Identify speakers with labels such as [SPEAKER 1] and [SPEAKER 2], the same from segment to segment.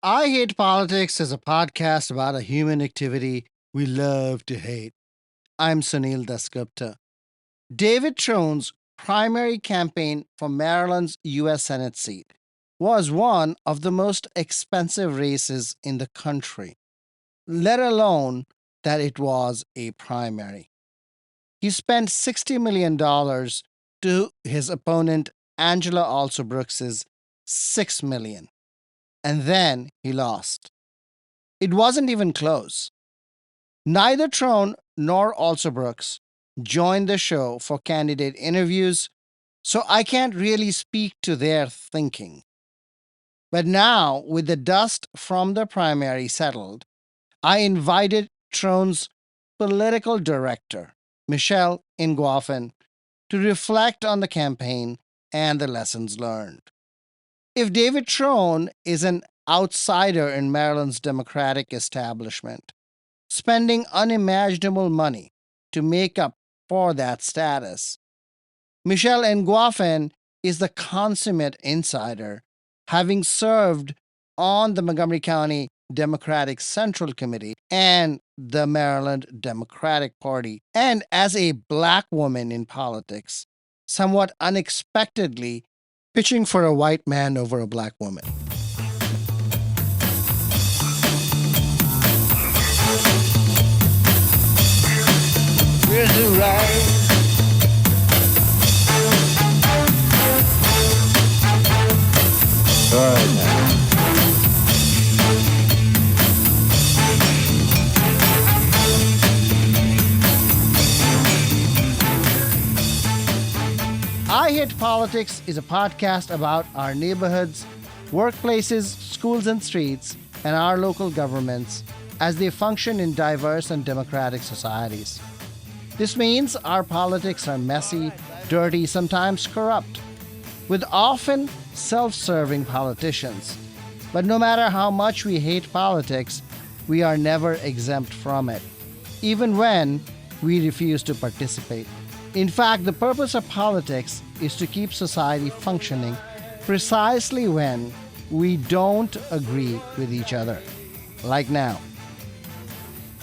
[SPEAKER 1] I Hate Politics is a podcast about a human activity we love to hate. I'm Sunil Dasgupta. David Trone's primary campaign for Maryland's U.S. Senate seat was one of the most expensive races in the country, let alone that it was a primary. He spent $60 million dollars to his opponent Angela Alsobrooks' $6 million, and then he lost. It wasn't even close. Neither Trone nor Alsobrooks joined the show for candidate interviews, so I can't really speak to their thinking. But now, with the dust from the primary settled, I invited Trone's political director, Michelle Ngwafon, to reflect on the campaign and the lessons learned. If David Trone is an outsider in Maryland's Democratic establishment, spending unimaginable money to make up for that status, Michelle Ngwafon is the consummate insider, having served on the Montgomery County Democratic Central Committee and the Maryland Democratic Party, and as a black woman in politics, somewhat unexpectedly pitching for a white man over a black woman.
[SPEAKER 2] Where's the right? All right now.
[SPEAKER 1] I Hate Politics is a podcast about our neighborhoods, workplaces, schools and streets, and our local governments as they function in diverse and democratic societies. This means our politics are messy, dirty, sometimes corrupt, with often self-serving politicians. But no matter how much we hate politics, we are never exempt from it, even when we refuse to participate. In fact, the purpose of politics is to keep society functioning precisely when we don't agree with each other, like now.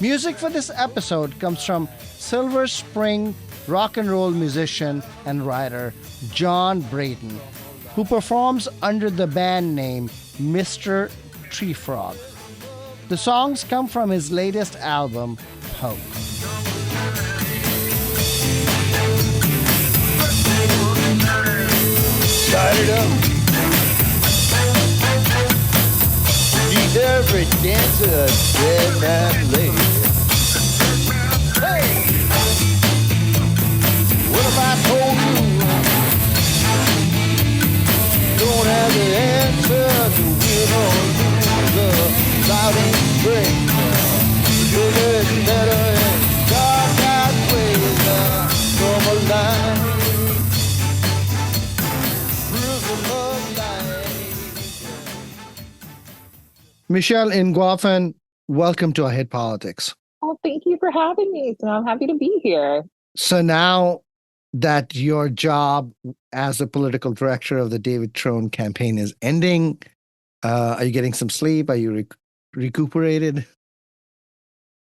[SPEAKER 1] Music for this episode comes from Silver Spring rock and roll musician and writer Jon Brayton, who performs under the band name Myster Treefrog. The songs come from his latest album, Poke.
[SPEAKER 2] Start it up. Beneath every dancer, dead man lady. Hey! What have I told you? Don't have the answer to win or lose. Loud and great. Bigger and better and dark out ways. From a line.
[SPEAKER 1] Michelle Ngwafon, welcome to I Hate Politics.
[SPEAKER 3] Oh, thank you for having me. So I'm happy to be here.
[SPEAKER 1] So now that your job as the political director of the David Trone campaign is ending, are you getting some sleep? Are you recuperated?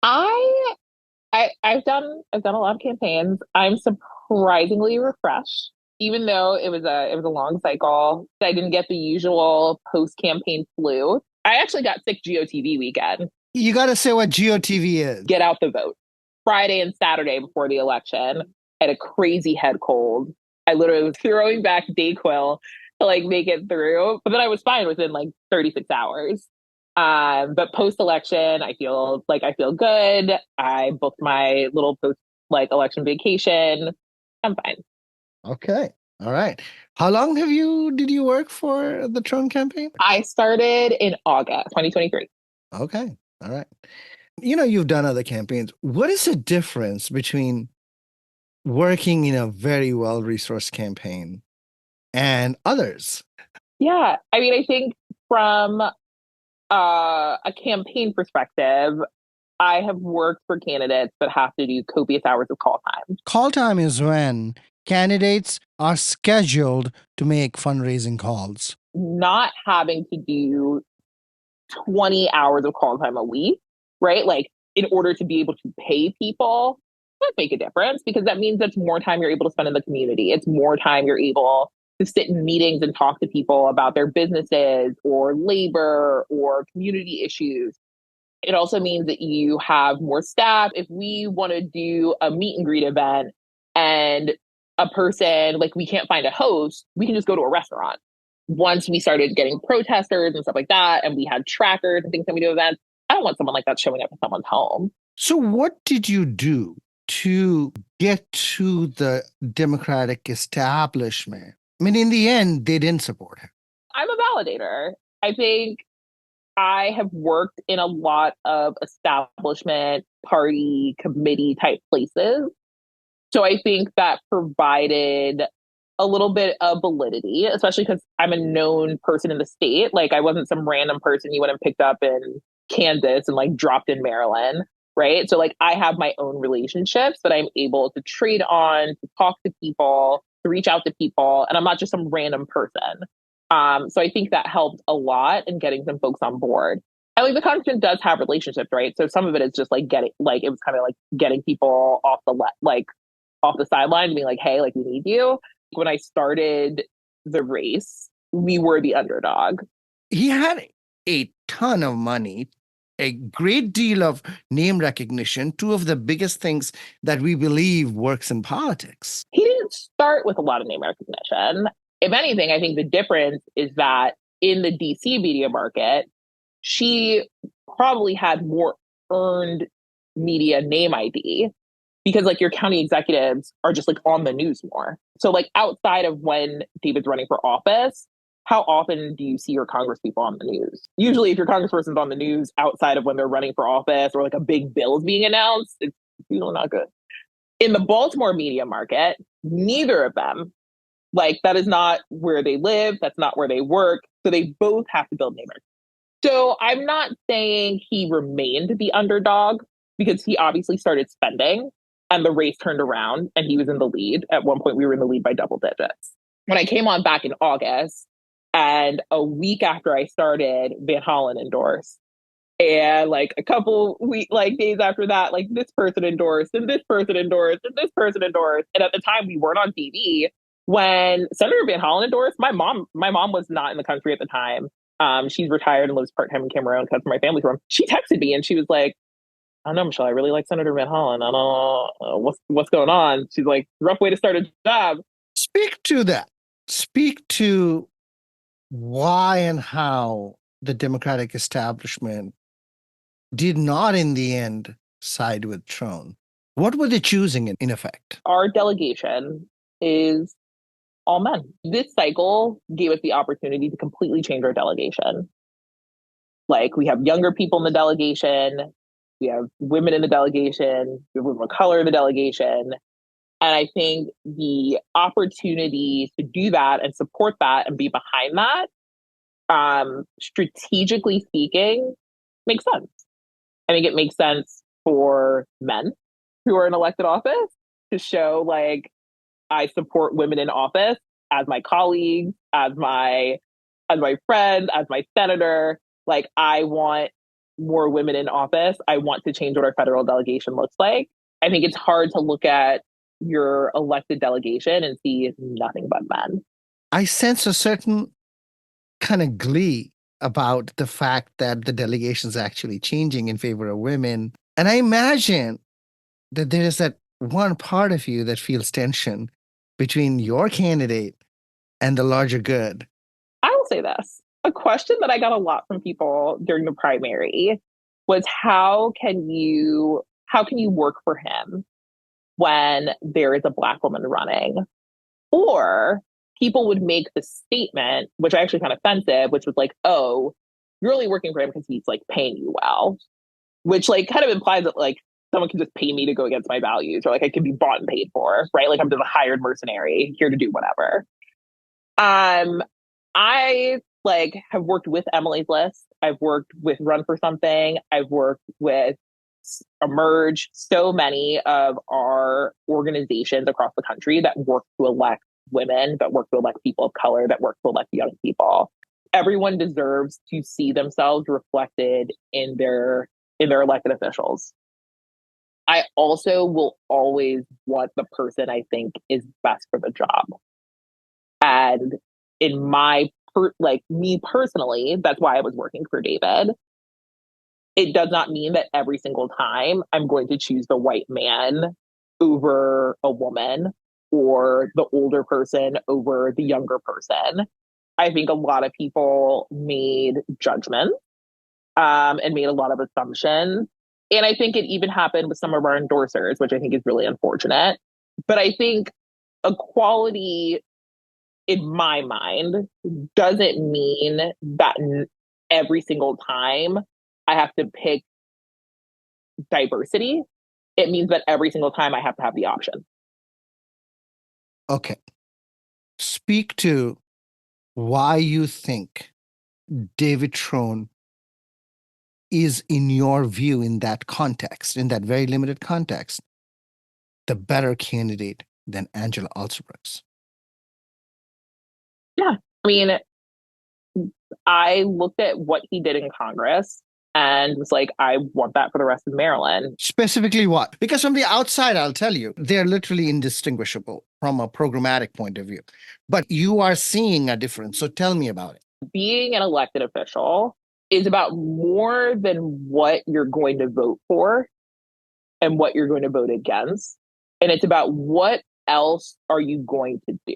[SPEAKER 3] I've done a lot of campaigns. I'm surprisingly refreshed, even though it was a long cycle. I didn't get the usual post-campaign flu. I actually got sick GOTV weekend.
[SPEAKER 1] You got to say what GOTV is.
[SPEAKER 3] Get out the vote. Friday and Saturday before the election, I had a crazy head cold. I literally was throwing back Dayquil to make it through, but then I was fine within 36 hours. But post-election, I feel good. I booked my little post-election vacation. I'm fine.
[SPEAKER 1] Okay. All right. How long did you work for the Trone campaign?
[SPEAKER 3] I started in August 2023.
[SPEAKER 1] Okay. All right. You've done other campaigns. What is the difference between working in a very well-resourced campaign and others?
[SPEAKER 3] Yeah. I mean, I think from a campaign perspective, I have worked for candidates that have to do copious hours of call time.
[SPEAKER 1] Call time is when candidates are scheduled to make fundraising calls.
[SPEAKER 3] Not having to do 20 hours of call time a week, right? Like in order to be able to pay people, that make a difference because that means that's more time you're able to spend in the community. It's more time you're able to sit in meetings and talk to people about their businesses or labor or community issues. It also means that you have more staff. If we want to do a meet and greet event and a person, like we can't find a host, we can just go to a restaurant. Once we started getting protesters and stuff like that, and we had trackers and things that we do events, I don't want someone like that showing up at someone's home.
[SPEAKER 1] So, what did you do to get to the Democratic establishment? I mean, in the end, they didn't support him.
[SPEAKER 3] I'm a validator. I think I have worked in a lot of establishment, party, committee type places. So I think that provided a little bit of validity, especially because I'm a known person in the state. Like I wasn't some random person you went and picked up in Kansas and like dropped in Maryland, right? So like I have my own relationships that I'm able to trade on, to talk to people, to reach out to people, and I'm not just some random person. So I think that helped a lot in getting some folks on board. And like the congressman does have relationships, right? So some of it is just like getting, like it was kind of like getting people off the off the sideline and being like, hey, like we need you. When I started the race, we were the underdog.
[SPEAKER 1] He had a ton of money, a great deal of name recognition, two of the biggest things that we believe works in politics.
[SPEAKER 3] He didn't start with a lot of name recognition. If anything, I think the difference is that in the DC media market, she probably had more earned media name ID because like your county executives are just like on the news more. So like outside of when David's running for office, how often do you see your congresspeople on the news? Usually if your congressperson's on the news outside of when they're running for office or like a big bill is being announced, it's usually not good. In the Baltimore media market, neither of them, like that is not where they live, that's not where they work. So they both have to build name recognition. So I'm not saying he remained the underdog because he obviously started spending and the race turned around and he was in the lead. At one point, we were in the lead by double digits. When I came on back in August and a week after I started, Van Hollen endorsed. And like a couple days after that, like this person endorsed and this person endorsed and this person endorsed. And at the time we weren't on TV. When Senator Van Hollen endorsed, my mom was not in the country at the time. She's retired and lives part-time in Cameroon because my family's from. She texted me and she was like, I don't know, Michelle, I really like Senator Van Hollen. I don't know what's going on. She's like, rough way to start a job.
[SPEAKER 1] Speak to that. Speak to why and how the Democratic establishment did not in the end side with Trone. What were they choosing in effect?
[SPEAKER 3] Our delegation is all men. This cycle gave us the opportunity to completely change our delegation. Like we have younger people in the delegation, we have women in the delegation, we have women of color in the delegation. And I think the opportunity to do that and support that and be behind that, strategically speaking, makes sense. I think it makes sense for men who are in elected office to show like, I support women in office as my colleagues, as my friends, as my senator. Like I want more women in office. I want to change what our federal delegation looks like. I think it's hard to look at your elected delegation and see nothing but men.
[SPEAKER 1] I sense a certain kind of glee about the fact that the delegation is actually changing in favor of women. And I imagine that there is that one part of you that feels tension between your candidate and the larger good.
[SPEAKER 3] I will say this. A question that I got a lot from people during the primary was how can you work for him when there is a Black woman running? Or people would make the statement, which I actually found offensive, which was like, oh, you're only working for him because he's like paying you well, which like kind of implies that like someone can just pay me to go against my values, or like I can be bought and paid for, right? Like I'm just a hired mercenary here to do whatever. I like have worked with Emily's List. I've worked with Run for Something. I've worked with Emerge, so many of our organizations across the country that work to elect women, that work to elect people of color, that work to elect young people. everyone deserves to see themselves reflected in their elected officials. I also will always want the person I think is best for the job. And in me personally, that's why I was working for David. It does not mean that every single time I'm going to choose the white man over a woman or the older person over the younger person. I think a lot of people made judgments and made a lot of assumptions. And I think it even happened with some of our endorsers, which I think is really unfortunate. But I think equality, in my mind, doesn't mean that every single time I have to pick diversity. It means that every single time I have to have the option.
[SPEAKER 1] Okay. Speak to why you think David Trone is, in your view, in that context, in that very limited context, the better candidate than Angela Alsobrooks.
[SPEAKER 3] Yeah. I mean, I looked at what he did in Congress and was like, I want that for the rest of Maryland.
[SPEAKER 1] Specifically what? Because from the outside, I'll tell you, they're literally indistinguishable from a programmatic point of view. But you are seeing a difference. So tell me about it.
[SPEAKER 3] Being an elected official is about more than what you're going to vote for and what you're going to vote against. And it's about what else are you going to do?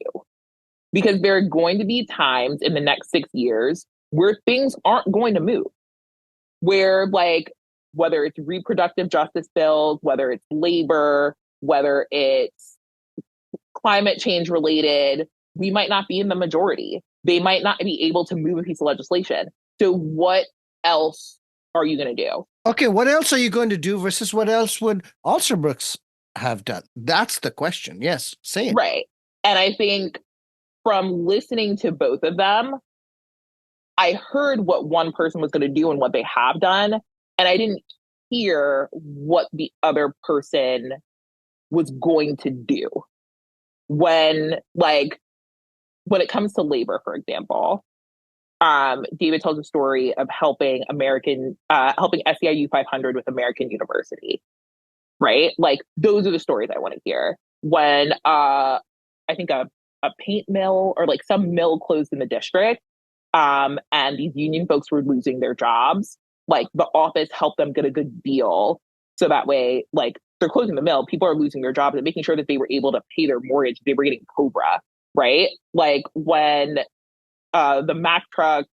[SPEAKER 3] Because there are going to be times in the next 6 years where things aren't going to move, where like, whether it's reproductive justice bills, whether it's labor, whether it's climate change related, we might not be in the majority. They might not be able to move a piece of legislation. So what else are you going to do?
[SPEAKER 1] Okay, what else are you going to do versus what else would Alsobrooks have done? That's the question. Yes, say it.
[SPEAKER 3] Right. And I think from listening to both of them, I heard what one person was going to do and what they have done, and I didn't hear what the other person was going to do. When it comes to labor, for example, David tells a story of helping SEIU 500 with American University, right? Like, those are the stories I want to hear. When I think a paint mill or like some mill closed in the district, and these union folks were losing their jobs, like the office helped them get a good deal. So that way, like, they're closing the mill, people are losing their jobs and making sure that they were able to pay their mortgage. They were getting COBRA, right? Like when the Mack truck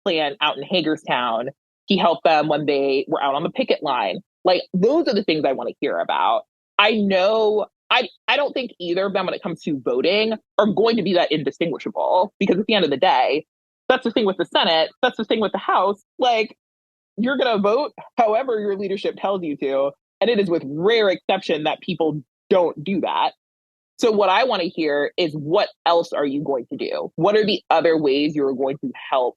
[SPEAKER 3] plant out in Hagerstown, he helped them when they were out on the picket line. Like, those are the things I want to hear about. I know I don't think either of them, when it comes to voting, are going to be that indistinguishable, because at the end of the day, that's the thing with the Senate, that's the thing with the House. Like, you're going to vote however your leadership tells you to. And it is with rare exception that people don't do that. So what I want to hear is, what else are you going to do? What are the other ways you're going to help?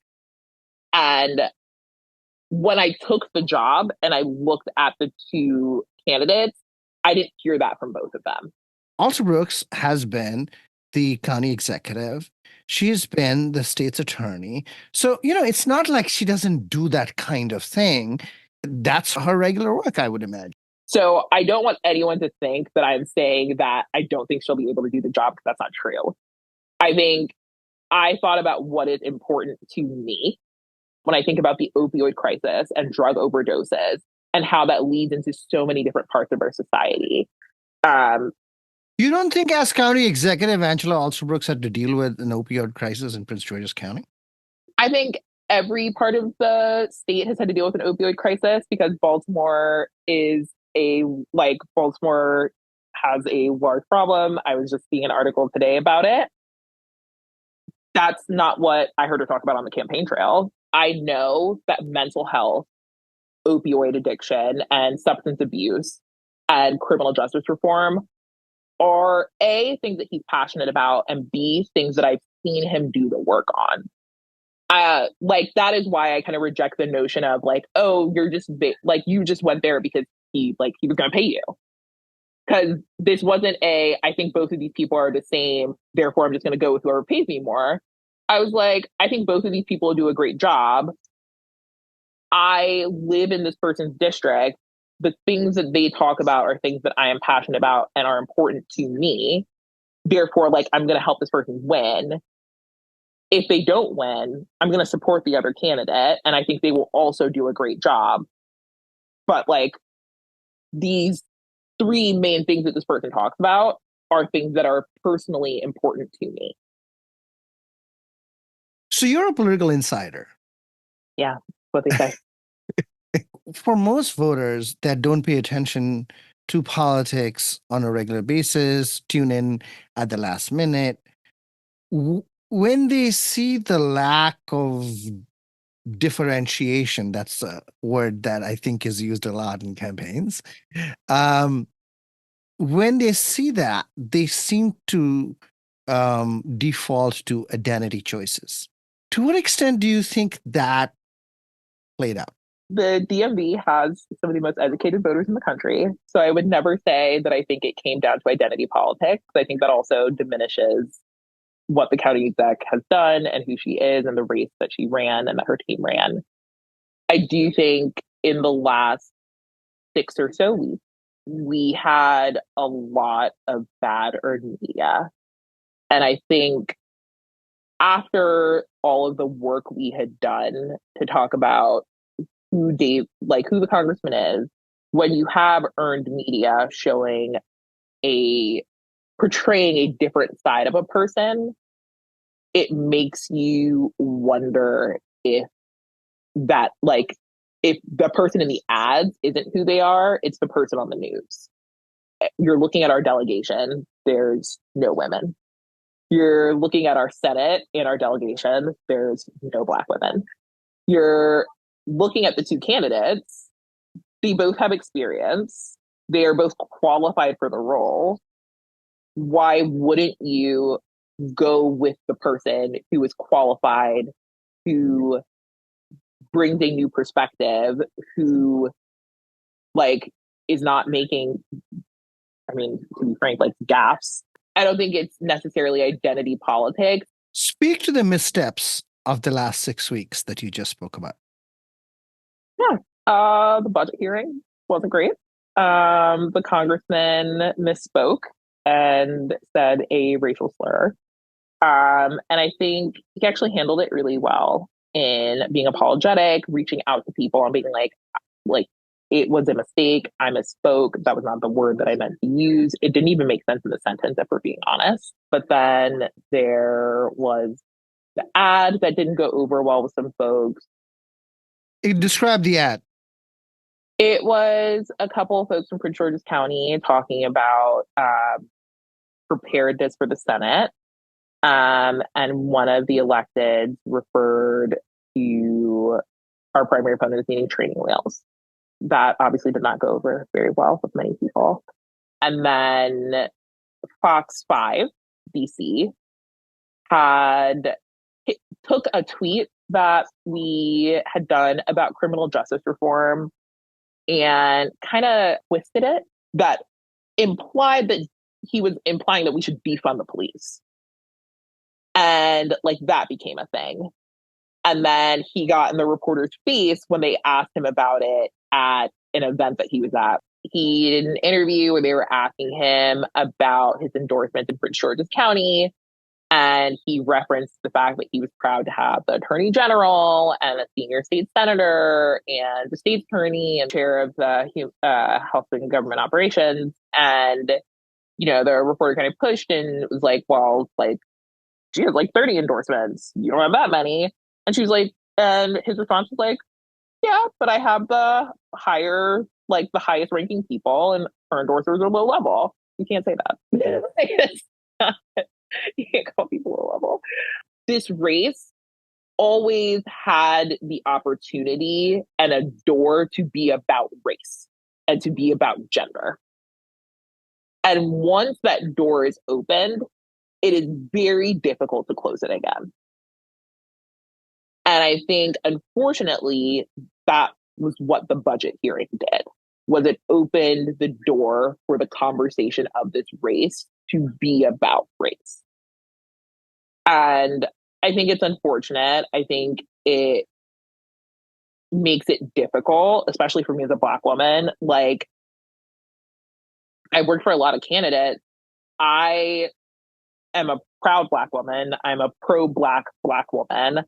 [SPEAKER 3] And when I took the job and I looked at the two candidates, I didn't hear that from both of them.
[SPEAKER 1] Alsobrooks has been the county executive. She's been the state's attorney. So, it's not like she doesn't do that kind of thing. That's her regular work, I would imagine.
[SPEAKER 3] So I don't want anyone to think that I'm saying that I don't think she'll be able to do the job, because that's not true. I think I thought about what is important to me when I think about the opioid crisis and drug overdoses and how that leads into so many different parts of our society.
[SPEAKER 1] You don't think, as county executive, Angela Alsobrooks had to deal with an opioid crisis in Prince George's County?
[SPEAKER 3] I think every part of the state has had to deal with an opioid crisis, because Baltimore has a large problem. I was just seeing an article today about it. That's not what I heard her talk about on the campaign trail. I know that mental health, opioid addiction, and substance abuse and criminal justice reform are A, things that he's passionate about, and B, things that I've seen him do the work on. That is why I kind of reject the notion of like, oh, you just went there because he was going to pay you. Because this wasn't I think both of these people are the same, therefore I'm just going to go with whoever pays me more. I was like, I think both of these people do a great job. I live in this person's district. The things that they talk about are things that I am passionate about and are important to me. Therefore, like, I'm going to help this person win. If they don't win, I'm going to support the other candidate. And I think they will also do a great job. But like, these three main things that this person talks about are things that are personally important to me.
[SPEAKER 1] So you're a political insider.
[SPEAKER 3] Yeah, what they say.
[SPEAKER 1] For most voters that don't pay attention to politics on a regular basis, tune in at the last minute, when they see the lack of differentiation, that's a word that I think is used a lot in campaigns. Um, when they see that, they seem to default to identity choices. To what extent do you think that played out?
[SPEAKER 3] The DMV has some of the most educated voters in the country. So I would never say that I think it came down to identity politics. I think that also diminishes what the county exec has done and who she is and the race that she ran and that her team ran. I do think in the last 6 or so weeks, we had a lot of bad earned media. And I think after all of the work we had done to talk about who the congressman is, when you have earned media portraying a different side of a person, it makes you wonder if the person in the ads isn't who they are, it's the person on the news. You're looking at our delegation, there's no women. You're looking at our Senate and our delegation, there's no Black women. You're looking at the two candidates, they both have experience. They are both qualified for the role. Why wouldn't you go with the person who is qualified, who brings a new perspective, who like is not making, I mean, to be frank, like gaffes? I don't think it's necessarily identity politics.
[SPEAKER 1] Speak to the missteps of the last 6 weeks that you just spoke about.
[SPEAKER 3] Yeah. The budget hearing wasn't great. The congressman misspoke and said a racial slur. And I think he actually handled it really well in being apologetic, reaching out to people and being like, it was a mistake. I misspoke. That was not the word that I meant to use. It didn't even make sense in the sentence, if we're being honest. But then there was the ad that didn't go over well with some folks.
[SPEAKER 1] Describe the ad.
[SPEAKER 3] It was a couple of folks from Prince George's County talking about preparedness for the Senate. And one of the electeds referred to our primary opponent as needing training wheels. That obviously did not go over very well with many people. And then Fox 5 DC took a tweet that we had done about criminal justice reform and kind of twisted it, that implied that he was implying that we should defund the police. And like that became a thing. And then he got in the reporter's face when they asked him about it at an event that he was at. He did an interview where they were asking him about his endorsement in Prince George's County. And he referenced the fact that he was proud to have the attorney general and a senior state senator and the state attorney and chair of the health and government operations. And, you know, the reporter kind of pushed and was like, well, like, she has like 30 endorsements. You don't have that many. And she was like, and his response was like, yeah, but I have the highest ranking people and her endorsers are low level. You can't say that. You can't call people low level. This race always had the opportunity and a door to be about race and to be about gender. And once that door is opened, it is very difficult to close it again. And I think, unfortunately, that was what the budget hearing did, was it opened the door for the conversation of this race to be about race. And I think it's unfortunate. I think it makes it difficult, especially for me as a Black woman. Like, I worked for a lot of candidates. I am a proud Black woman. I'm a pro-Black Black woman.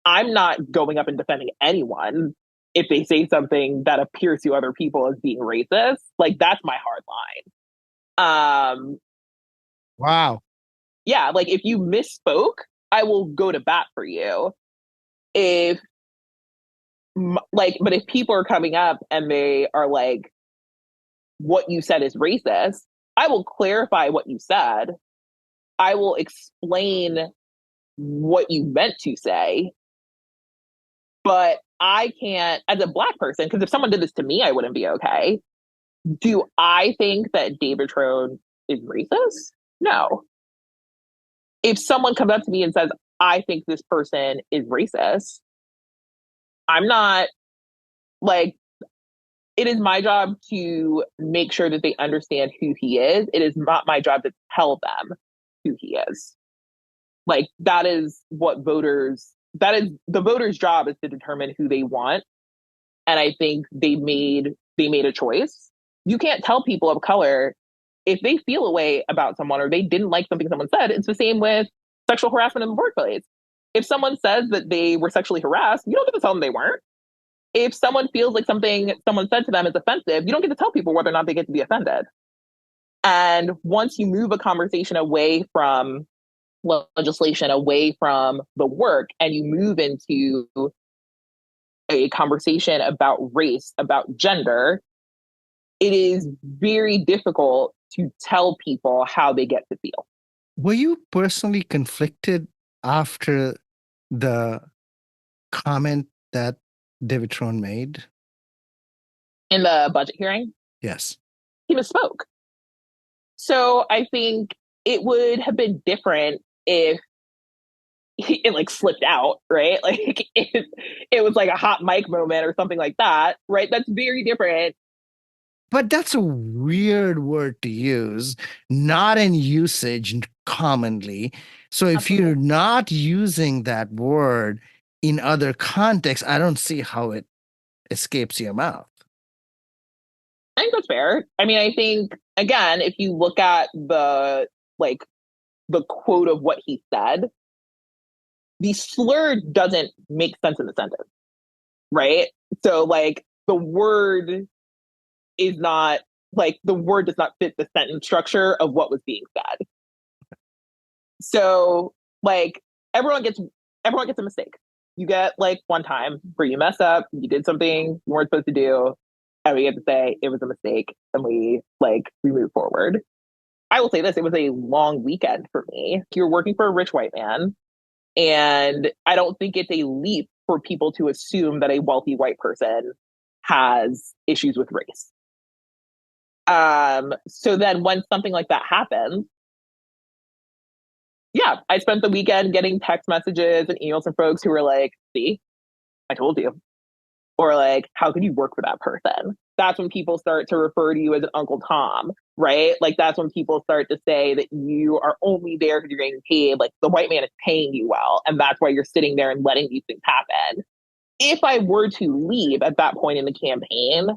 [SPEAKER 3] I'm not going up and defending anyone if they say something that appears to other people as being racist. Like, that's my hard line.
[SPEAKER 1] Wow.
[SPEAKER 3] Yeah, like if you misspoke, I will go to bat for you. If but if people are coming up and they are like, what you said is racist, I will clarify what you said. I will explain what you meant to say. But I can't, as a Black person, because if someone did this to me, I wouldn't be okay. Do I think that David Trone is racist? No. If someone comes up to me and says, I think this person is racist, I'm not like, it is my job to make sure that they understand who he is. It is not my job to tell them who he is. Like, that is the voters' job is to determine who they want. And I think they made a choice. You can't tell people of color if they feel a way about someone or they didn't like something someone said. It's the same with sexual harassment in the workplace. If someone says that they were sexually harassed, you don't get to tell them they weren't. If someone feels like something someone said to them is offensive, you don't get to tell people whether or not they get to be offended. And once you move a conversation away from legislation, away from the work, and you move into a conversation about race, about gender, it is very difficult to tell people how they get to feel.
[SPEAKER 1] Were you personally conflicted after the comment that David Trone made?
[SPEAKER 3] In the budget hearing,
[SPEAKER 1] Yes.
[SPEAKER 3] he misspoke. So I think it would have been different if it like slipped out, right? Like if it was like a hot mic moment or something like that, right? That's very different.
[SPEAKER 1] But that's a weird word to use, not in usage commonly. So if
[SPEAKER 3] Absolutely.
[SPEAKER 1] you're not using that word in other contexts, I don't see how it escapes your mouth.
[SPEAKER 3] I think that's fair. I mean, I think again, if you look at like the quote of what he said, the slur doesn't make sense in the sentence, right? So like the word does not fit the sentence structure of what was being said. So like everyone gets a mistake. You get like one time where you mess up, you did something you weren't supposed to do, and we get to say it was a mistake, and we move forward. I will say this: it was a long weekend for me. You're working for a rich white man, and I don't think it's a leap for people to assume that a wealthy white person has issues with race. So then when something like that happens, yeah, I spent the weekend getting text messages and emails from folks who were like, see, I told you. Or like, how could you work for that person? That's when people start to refer to you as an Uncle Tom, right? Like, that's when people start to say that you are only there because you're getting paid. Like, the white man is paying you well. And that's why you're sitting there and letting these things happen. If I were to leave at that point in the campaign,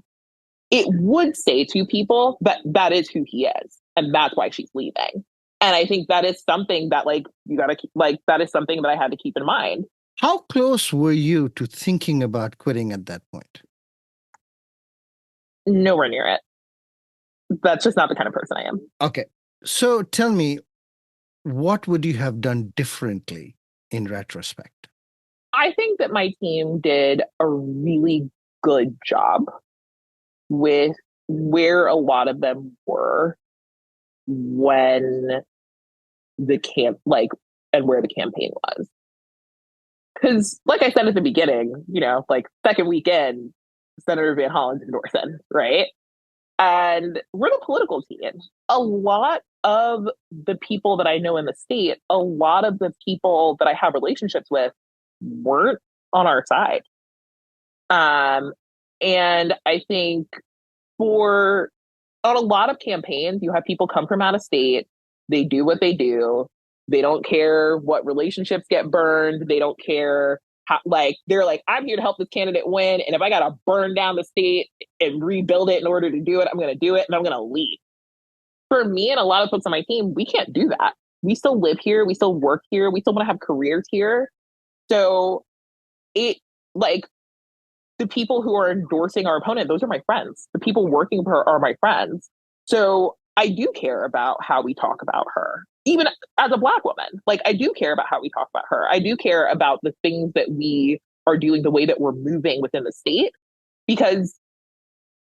[SPEAKER 3] it would say to people that that is who he is. And that's why she's leaving. And I think that is something that you gotta keep, that is something that I had to keep in mind.
[SPEAKER 1] How close were you to thinking about quitting at that point?
[SPEAKER 3] Nowhere near it. That's just not the kind of person I am.
[SPEAKER 1] Okay. So tell me, what would you have done differently in retrospect?
[SPEAKER 3] I think that my team did a really good job with where a lot of them were when the camp, and where the campaign was. Because, like I said at the beginning, second weekend, Senator Van Hollen's endorsing, right? And we're the political team. A lot of the people that I know in the state, a lot of the people that I have relationships with weren't on our side. And I think on a lot of campaigns, you have people come from out of state, they do what they do, They don't care what relationships get burned. They don't care how, like, they're like, I'm here to help this candidate win. And if I got to burn down the state and rebuild it in order to do it, I'm going to do it and I'm going to leave. For me and a lot of folks on my team, we can't do that. We still live here. We still work here. We still want to have careers here. So it, like, the people who are endorsing our opponent, those are my friends. The people working for her are my friends. So I do care about how we talk about her, even as a Black woman. Like, I do care about how we talk about her. I do care about the things that we are doing, the way that we're moving within the state, because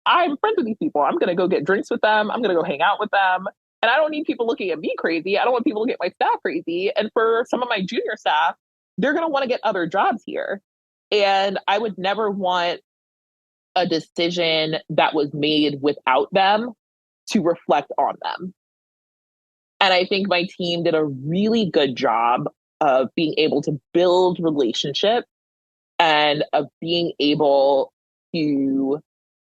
[SPEAKER 3] I'm friends with these people. I'm going to go get drinks with them. I'm going to go hang out with them. And I don't need people looking at me crazy. I don't want people looking at my staff crazy. And for some of my junior staff, they're going to want to get other jobs here. And I would never want a decision that was made without them to reflect on them. And I think my team did a really good job of being able to build relationships and of being able to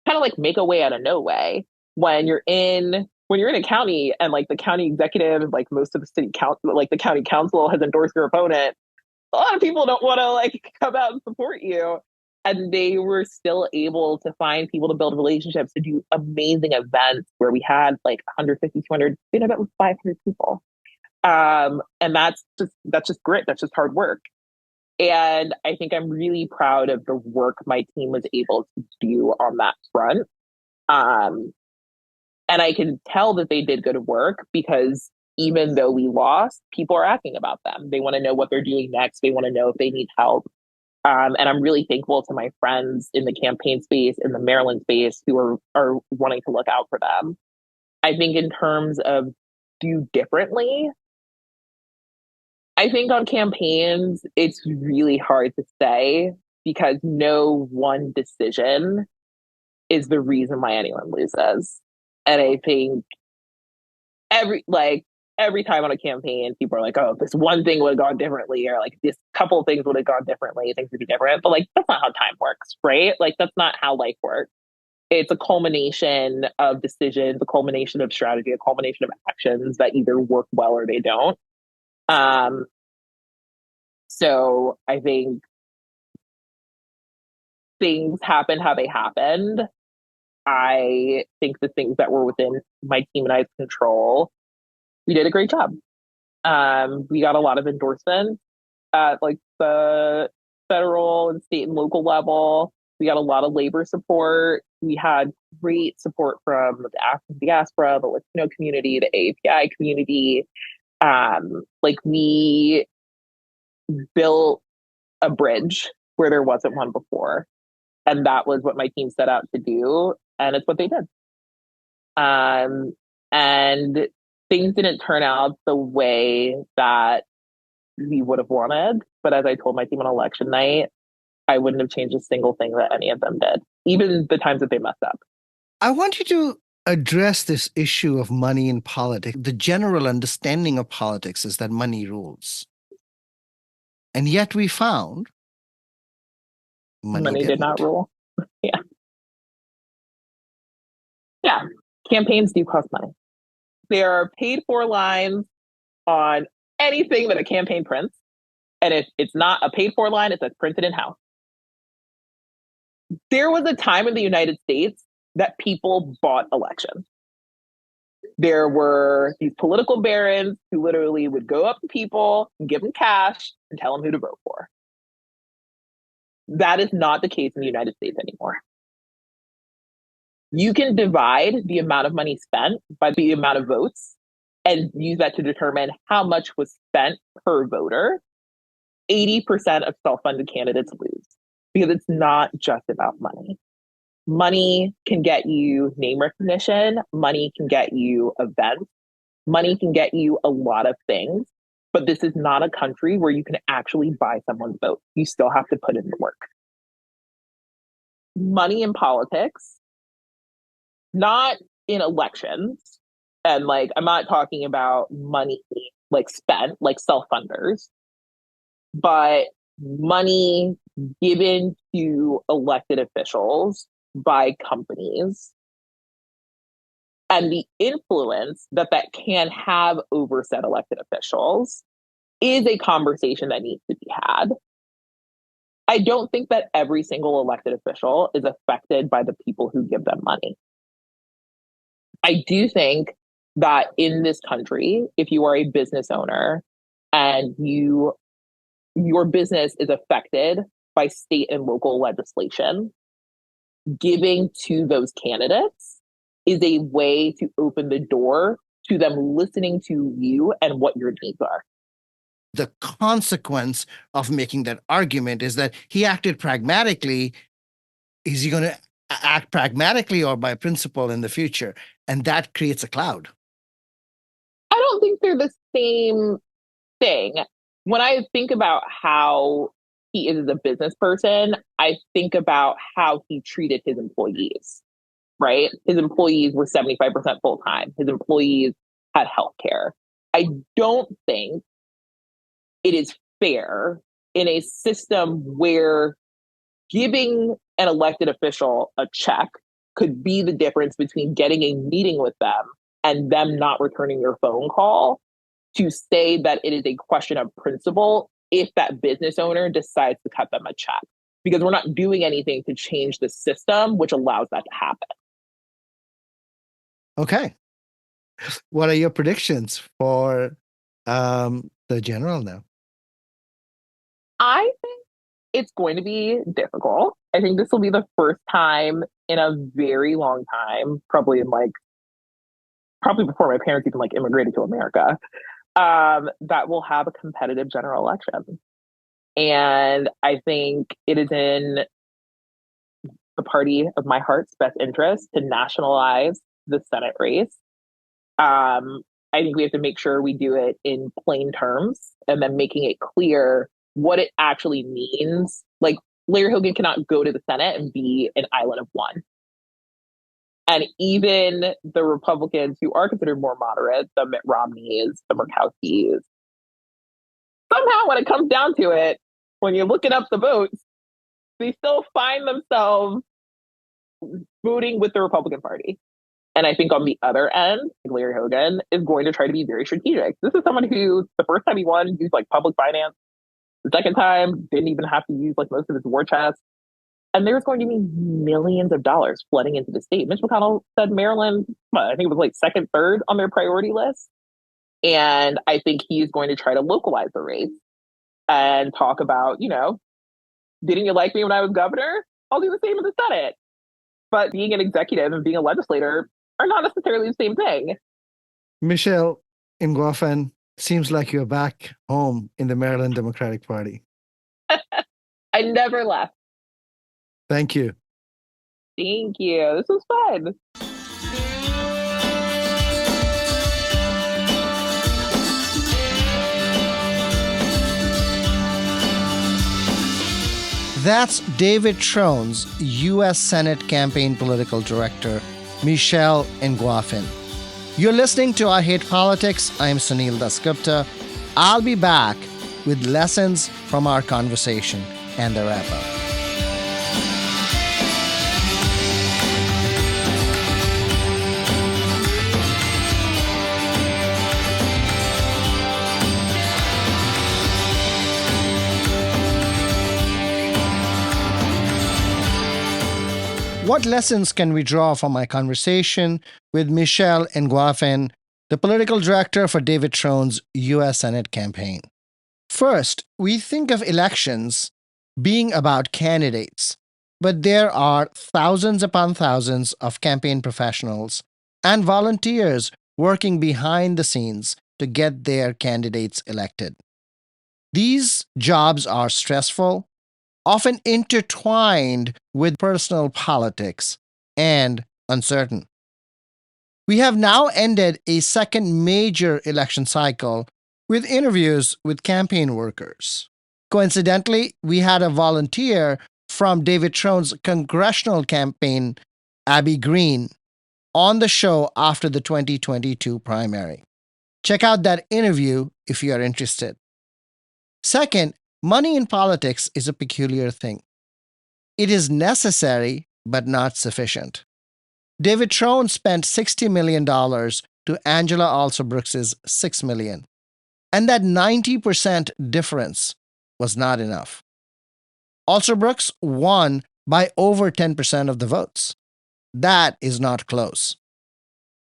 [SPEAKER 3] kind of like make a way out of no way when you're in a county and like the county executive, like most of the city council, like the county council has endorsed your opponent. A lot of people don't want to like come out and support you. And they were still able to find people to build relationships, to do amazing events where we had like 150, 200, we had an event with 500 people. And that's just grit. That's just hard work. And I think I'm really proud of the work my team was able to do on that front. And I can tell that they did good work because even though we lost, people are asking about them. They want to know what they're doing next. They want to know if they need help. And I'm really thankful to my friends in the campaign space, in the Maryland space, who are wanting to look out for them. I think in terms of do differently, I think on campaigns, it's really hard to say because no one decision is the reason why anyone loses. And I think every time on a campaign, people are like, oh, this one thing would have gone differently, or like this couple of things would have gone differently, things would be different. But like, that's not how time works, right? Like, that's not how life works. It's a culmination of decisions, a culmination of strategy, a culmination of actions that either work well or they don't. So I think things happened how they happened. I think the things that were within my team and I's control, we did a great job. We got a lot of endorsements at like the federal and state and local level. We got a lot of labor support. We had great support from the African diaspora, the Latino community, the AAPI community. Like we built a bridge where there wasn't one before. And that was what my team set out to do. And it's what they did. And things didn't turn out the way that we would have wanted. But as I told my team on election night, I wouldn't have changed a single thing that any of them did, even the times that they messed up.
[SPEAKER 1] I want you to address this issue of money in politics. The general understanding of politics is that money rules. And yet we found money
[SPEAKER 3] Did not
[SPEAKER 1] didn't.
[SPEAKER 3] rule. Yeah. Yeah. Campaigns do cost money. There are paid for lines on anything that a campaign prints. And if it's not a paid for line, it's a printed in house. There was a time in the United States that people bought elections. There were these political barons who literally would go up to people and give them cash and tell them who to vote for. That is not the case in the United States anymore. You can divide the amount of money spent by the amount of votes and use that to determine how much was spent per voter. 80% of self-funded candidates lose because it's not just about money. Money can get you name recognition. Money can get you events. Money can get you a lot of things. But this is not a country where you can actually buy someone's vote. You still have to put in the work. Money in politics, not in elections. And like, I'm not talking about money like spent, like self-funders, but money given to elected officials by companies and the influence that can have over said elected officials is a conversation that needs to be had. I don't think that every single elected official is affected by the people who give them money. I do think that in this country, if you are a business owner and your business is affected by state and local legislation, giving to those candidates is a way to open the door to them listening to you and what your needs are.
[SPEAKER 1] The consequence of making that argument is that he acted pragmatically. Is he going to act pragmatically or by principle in the future? And that creates a cloud.
[SPEAKER 3] I don't think they're the same thing. When I think about how he is as a business person, I think about how he treated his employees, right? His employees were 75% full time. His employees had health care. I don't think it is fair in a system where giving an elected official a check could be the difference between getting a meeting with them and them not returning your phone call, to say that it is a question of principle if that business owner decides to cut them a check. Because we're not doing anything to change the system which allows that to happen.
[SPEAKER 1] Okay. What are your predictions for the general now?
[SPEAKER 3] I think it's going to be difficult. I think this will be the first time in a very long time, probably before my parents even immigrated to America, that we'll have a competitive general election. And I think it is in the party of my heart's best interest to nationalize the Senate race. I think we have to make sure we do it in plain terms and then making it clear what it actually means. Like, Larry Hogan cannot go to the Senate and be an island of one. And even the Republicans who are considered more moderate, the Mitt Romneys, the Murkowskis, somehow when it comes down to it, when you're looking up the votes, they still find themselves voting with the Republican Party. And I think on the other end, Larry Hogan is going to try to be very strategic. This is someone who, the first time he won, used public finance. The second time, didn't even have to use most of his war chest. And there's going to be millions of dollars flooding into the state. Mitch McConnell said Maryland, I think it was second, third on their priority list. And I think he's going to try to localize the race and talk about, didn't you like me when I was governor? I'll do the same in the Senate. But being an executive and being a legislator are not necessarily the same thing.
[SPEAKER 1] Michelle Ngwafon, seems like you're back home in the Maryland Democratic Party.
[SPEAKER 3] I never left.
[SPEAKER 1] Thank you.
[SPEAKER 3] Thank you. This was fun.
[SPEAKER 1] That's David Trone's U.S. Senate campaign political director, Michelle Ngwafon. You're listening to I Hate Politics. I'm Sunil Dasgupta. I'll be back with lessons from our conversation and the wrap-up. What lessons can we draw from my conversation with Michelle Ngwafon, the political director for David Trone's U.S. Senate campaign? First, we think of elections being about candidates, but there are thousands upon thousands of campaign professionals and volunteers working behind the scenes to get their candidates elected. These jobs are stressful, often intertwined with personal politics, and uncertain. We have now ended a second major election cycle with interviews with campaign workers. Coincidentally, we had a volunteer from David Trone's congressional campaign, Abby Green, on the show after the 2022 primary. Check out that interview if you are interested. Second, money in politics is a peculiar thing. It is necessary, but not sufficient. David Trone spent $60 million to Angela Alsobrooks' $6 million. and that 90% difference was not enough. Alsobrooks won by over 10% of the votes. That is not close.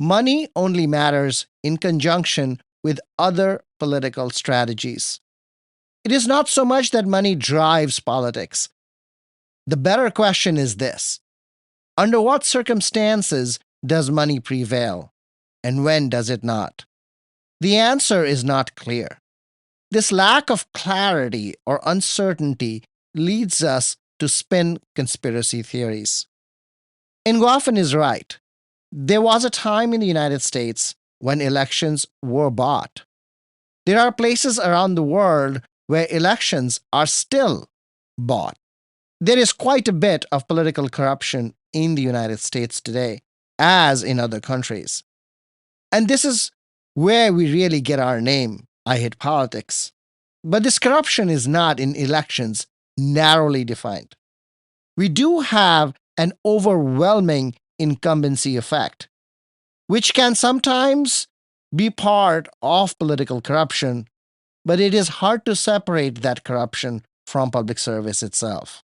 [SPEAKER 1] Money only matters in conjunction with other political strategies. It is not so much that money drives politics. The better question is this: under what circumstances does money prevail, and when does it not? The answer is not clear. This lack of clarity or uncertainty leads us to spin conspiracy theories. Ngwafon is right. There was a time in the United States when elections were bought. There are places around the world where elections are still bought. There is quite a bit of political corruption in the United States today, as in other countries. And this is where we really get our name, I Hate Politics. But this corruption is not in elections narrowly defined. We do have an overwhelming incumbency effect, which can sometimes be part of political corruption, but it is hard to separate that corruption from public service itself.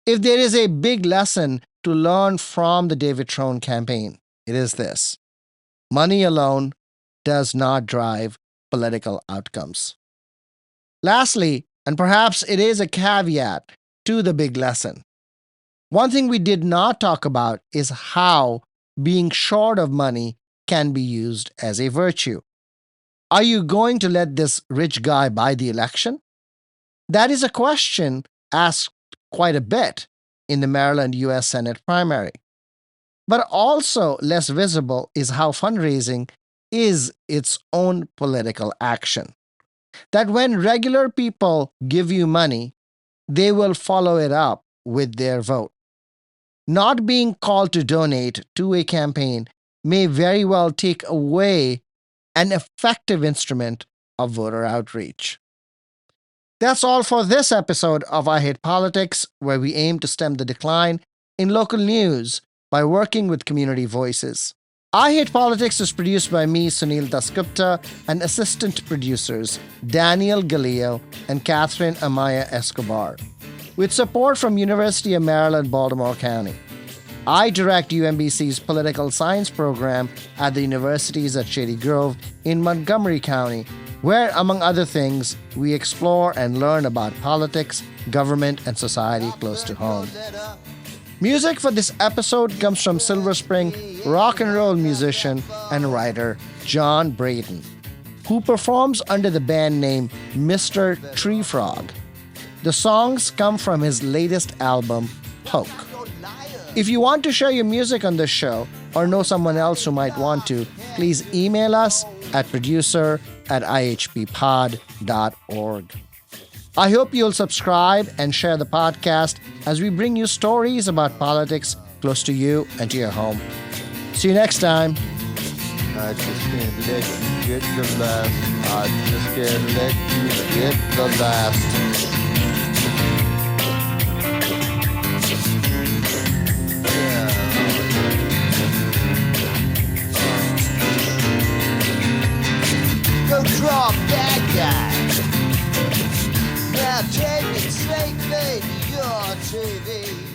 [SPEAKER 1] If there is a big lesson to learn from the David Trone campaign, it is this: money alone does not drive political outcomes. Lastly, and perhaps it is a caveat to the big lesson, one thing we did not talk about is how being short of money can be used as a virtue. Are you going to let this rich guy buy the election? That is a question asked quite a bit in the Maryland U.S. Senate primary. But also less visible is how fundraising is its own political action. That when regular people give you money, they will follow it up with their vote. Not being called to donate to a campaign may very well take away an effective instrument of voter outreach. That's all for this episode of I Hate Politics, where we aim to stem the decline in local news by working with community voices. I Hate Politics is produced by me, Sunil Dasgupta, and assistant producers Daniel Galileo and Catherine Amaya Escobar, with support from University of Maryland, Baltimore County. I direct UMBC's political science program at the universities at Shady Grove in Montgomery County, where, among other things, we explore and learn about politics, government, and society close to home. Music for this episode comes from Silver Spring rock and roll musician and writer Jon Brayton, who performs under the band name Myster Treefrog. The songs come from his latest album, Poke. If you want to share your music on this show or know someone else who might want to, please email us at producer@ihppod.org. I hope you'll subscribe and share the podcast as we bring you stories about politics close to you and to your home. See you next time.
[SPEAKER 2] I just can't let you get the last. I just can't let you get the last. Go drop that guy. Now take it safely to your TV.